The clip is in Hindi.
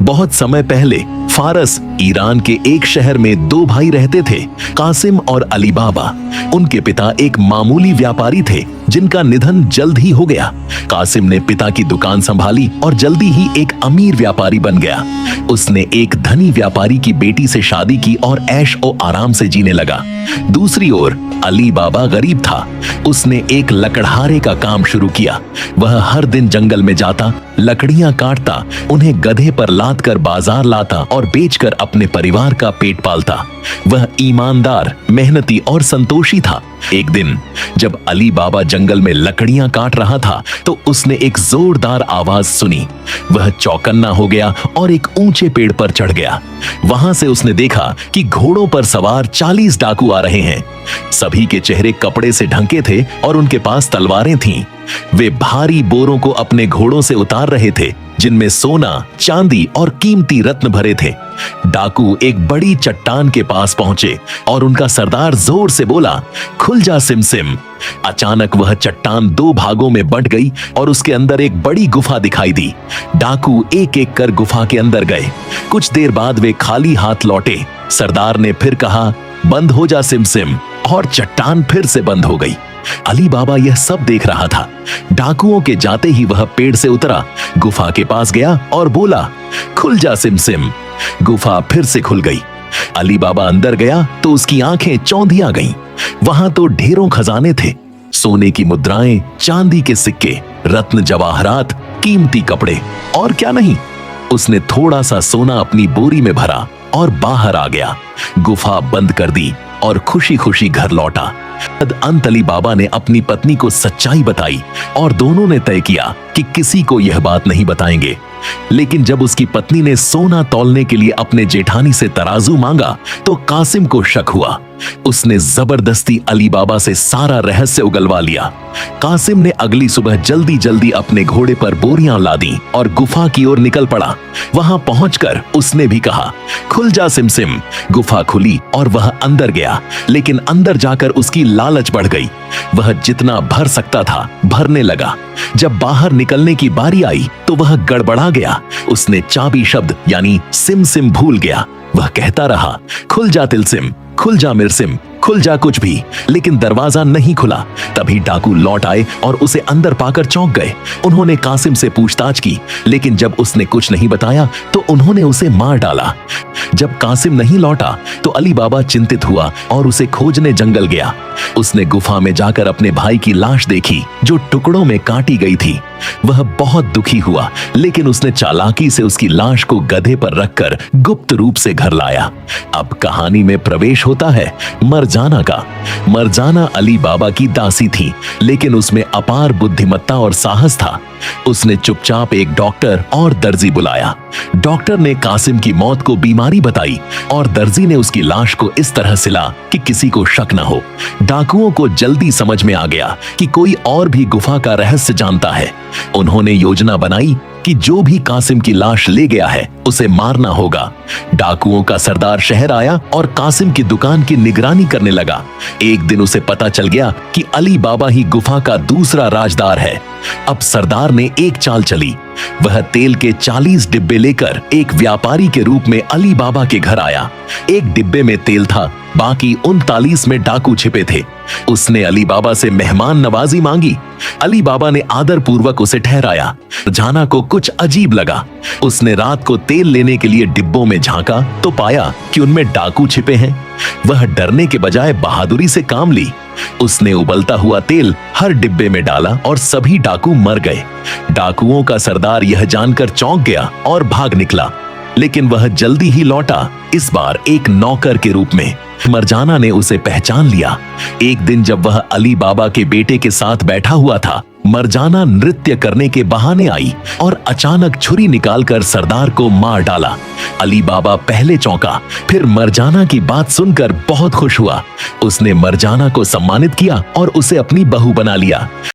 बहुत समय पहले फारस ईरान के एक शहर में दो भाई रहते थे, कासिम और अली बाबा। उनके पिता एक मामूली व्यापारी थे जिनका निधन जल्द ही हो गया। कासिम ने पिता की दुकान संभाली और जल्दी ही एक अमीर व्यापारी बन गया। उसने एक धनी व्यापारी की बेटी से शादी की और ऐश ओ आराम से जीने लगा। दूसरी ओर अली बाबा गरीब था। उसने एक लकड़हारे का काम शुरू किया। वह हर दिन जंगल में जाता, लकड़ियां काटता, उन्हें गधे पर लाद कर बाजार लाता और बेचकर अपने परिवार का पेट पालता। वह ईमानदार, मेहनती और संतोषी था। एक दिन जब अली बाबा जंगल में लकड़ियां काट रहा था तो उसने एक जोरदार आवाज सुनी। वह चौकन्ना हो गया और एक ऊंचे पेड़ पर चढ़ गया। वहां से उसने देखा कि घोड़ों पर सवार 40 डाकू आ रहे हैं। सभी के चेहरे कपड़े से ढके थे और उनके पास तलवारें थीं। वे भारी बोरों को अपने घोड़ों से उतार रहे थे जिनमें सोना, चांदी और कीमती रत्न भरे थे। डाकू एक बड़ी चट्टान के पास पहुंचे और उनका सरदार जोर से बोला, खुल जा सिमसिम। अचानक वह चट्टान दो भागों में बंट गई और उसके अंदर एक बड़ी गुफा दिखाई दी। डाकू एक एक कर गुफा के अंदर गए। कुछ देर बाद वे खाली हाथ लौटे। सरदार ने फिर कहा, बंद हो जा सिमसिम, और चट्टान फिर से बंद हो गई। अली बाबा यह सब देख रहा था। डाकुओं के जाते ही वह पेड़ से उतरा, गुफा के पास गया और बोला, खुल जा सिमसिम। गुफा फिर से खुल गई। अली बाबा अंदर गया तो उसकी आंखें चौंधिया गईं। वहां तो ढेरों खजाने थे, सोने की मुद्राएं, चांदी के सिक्के, रत्न जवाहरात, कीमती कपड़े और क्या नहीं। उसने थोड़ा सा सोना अपनी बोरी में भरा और बाहर आ गया। गुफा बंद कर दी और खुशी खुशी घर लौटा। अंत अली बाबा ने अपनी पत्नी को सच्चाई बताई और दोनों ने तय किया कि किसी को यह बात नहीं बताएंगे। लेकिन जब उसकी पत्नी ने सोना तौलने के लिए अपने जेठानी से तराजू मांगा तो कासिम को शक हुआ। उसने जबरदस्ती अली बाबा से सारा रहस्य उगलवा लिया। कासिम ने अगली सुबह जल्दी जल्दी अपने घोड़े पर बोरियां लादी और गुफा की ओर निकल पड़ा। वहां पहुंचकर उसने भी कहा, खुल जा सिमसिम। गुफा खुली और वह अंदर गया, लेकिन अंदर जाकर उसकी लालच बढ़ गई। वह जितना भर सकता था भरने लगा। जब बाहर निकलने की बारी आई तो वह गड़बड़ा गया। उसने चाबी शब्द यानी सिमसिम भूल गया। वह कहता रहा, खुल जा तिलसिम, खुल जा मिरसिम, खुल जा कुछ भी, लेकिन दरवाजा नहीं खुला। तभी डाकू लौट आए और उसे अंदर पाकर चौंक गए। उन्होंने कासिम से पूछताछ की, लेकिन जब उसने कुछ नहीं बताया तो उन्होंने उसे मार डाला। जब कासिम नहीं लौटा तो अली बाबा चिंतित हुआ और उसे खोजने जंगल गया। उसने गुफा में जाकर अपने भाई की लाश देखी जो टुकड़ों में काटी गई थी। वह बहुत दुखी हुआ, लेकिन उसने चालाकी से उसकी लाश को गधे पर रखकर गुप्त रूप से घर लाया। अब कहानी में प्रवेश होता है मरजाना का। मरजाना अली बाबा की दासी थी, लेकिन उसमें अपार बुद्धिमत्ता और साहस था। उसने चुपचाप एक डॉक्टर और दर्जी बुलाया। डॉक्टर ने कासिम की मौत को बीमारी बताई और दर्जी ने उसकी लाश को इस तरह सिला कि किसी को शक न हो। डाकुओं को जल्दी समझ में आ गया कि कोई और भी गुफा का रहस्य जानता है। उन्होंने योजना बनाई कि जो भी कासिम की लाश ले गया है उसे मारना होगा। डाकुओं का सरदार शहर आया और कासिम की दुकान की निगरानी करने लगा। एक दिन उसे पता चल गया कि अली बाबा ही गुफा का दूसरा राजदार है। अब सरदार ने एक चाल चली। वह तेल के 40 डिब्बे लेकर एक व्यापारी के रूप में अली बाबा के घर आया। एक डिब्बे में तेल था, बाकी 39 में डाकू छिपे थे। उसने अली बाबा से मेहमान नवाजी मांगी। अली बाबा ने आदर पूर्वक उसे ठहराया। जाना को कुछ अजीब लगा। उसने रात को तेल लेने के लिए डिब्बों में झांका तो पाया कि उनमें डाकू छिपे हैं। वह डरने के बजाय बहादुरी से काम ली। उसने उबलता हुआ तेल हर डिब्बे में डाला और सभी डाकू मर गए। डाकुओं का सरदार यह जानकर चौंक गया और भाग निकला, लेकिन वह जल्दी ही लौटा, इस बार एक नौकर के रूप में। मरजाना ने उसे पहचान लिया। एक दिन जब वह अली बाबा के बेटे के साथ बैठा हुआ था, मरजाना नृत्य करने के बहाने आई और अचानक छुरी निकालकर सरदार को मार डाला। अली बाबा पहले चौंका, फिर मरजाना की बात सुनकर बहुत खुश हुआ। उसने मरजाना को सम्मानित किया और उसे अपनी बहू बना लिया।